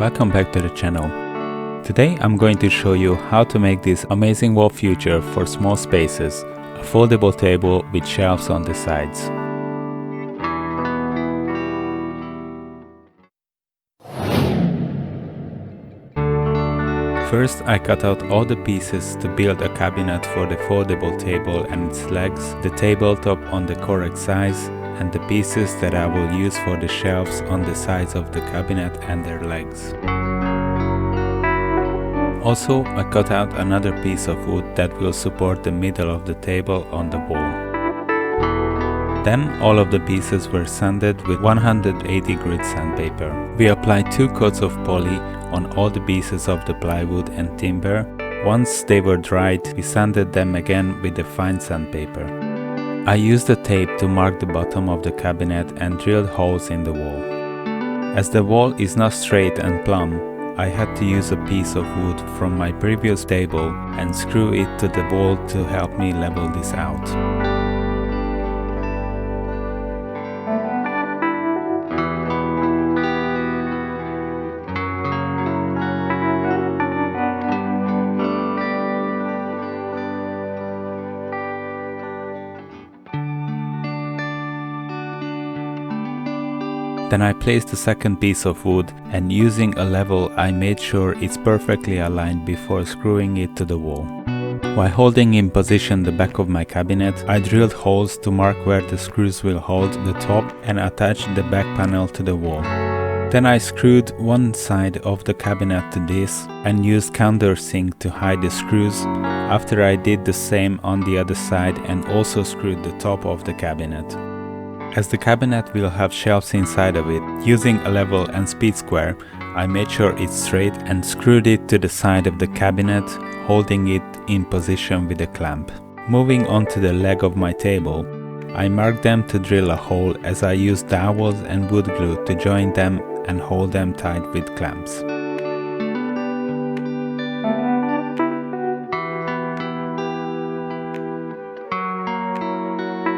Welcome back to the channel. Today I'm going to show you how to make this amazing wall feature for small spaces, a foldable table with shelves on the sides. First, I cut out all the pieces to build a cabinet for the foldable table and its legs, the tabletop on the correct size, and the pieces that I will use for the shelves on the sides of the cabinet and their legs. Also, I cut out another piece of wood that will support the middle of the table on the wall. Then all of the pieces were sanded with 180 grit sandpaper. We applied 2 coats of poly on all the pieces of the plywood and timber. Once they were dried, we sanded them again with the fine sandpaper. I used the tape to mark the bottom of the cabinet and drilled holes in the wall. As the wall is not straight and plumb, I had to use a piece of wood from my previous table and screw it to the wall to help me level this out. Then I placed the second piece of wood and using a level I made sure it's perfectly aligned before screwing it to the wall. While holding in position the back of my cabinet, I drilled holes to mark where the screws will hold the top and attached the back panel to the wall. Then I screwed one side of the cabinet to this and used countersink to hide the screws. After I did the same on the other side and also screwed the top of the cabinet. As the cabinet will have shelves inside of it, using a level and speed square, I made sure it's straight and screwed it to the side of the cabinet, holding it in position with a clamp. Moving on to the leg of my table, I marked them to drill a hole as I used dowels and wood glue to join them and hold them tight with clamps.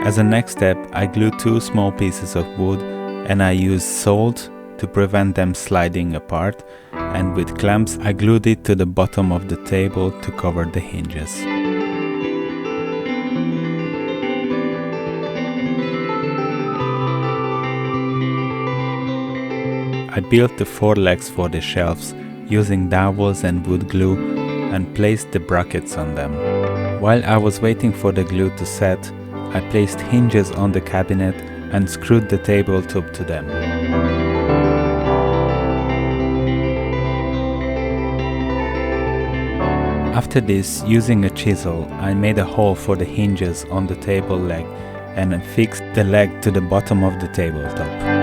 As a next step, I glued 2 small pieces of wood and I used salt to prevent them sliding apart, and with clamps I glued it to the bottom of the table to cover the hinges. I built the 4 legs for the shelves using dowels and wood glue and placed the brackets on them. While I was waiting for the glue to set, I placed hinges on the cabinet and screwed the tabletop to them. After this, using a chisel, I made a hole for the hinges on the table leg and fixed the leg to the bottom of the tabletop.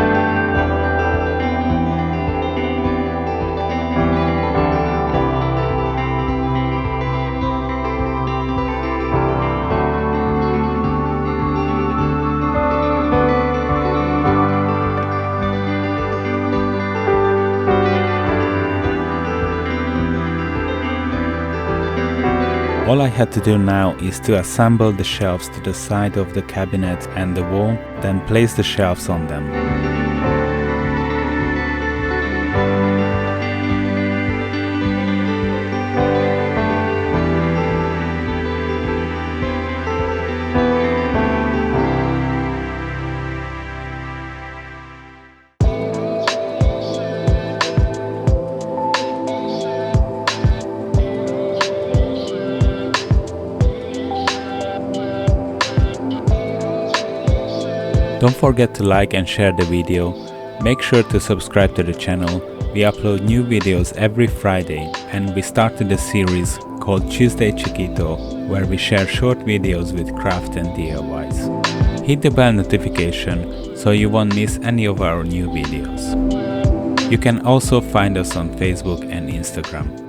All I had to do now is to assemble the shelves to the side of the cabinet and the wall, then place the shelves on them. Don't forget to like and share the video. Make sure to subscribe to the channel. We upload new videos every Friday and we started a series called Tuesday Chiquito where we share short videos with craft and DIYs. Hit the bell notification so you won't miss any of our new videos. You can also find us on Facebook and Instagram.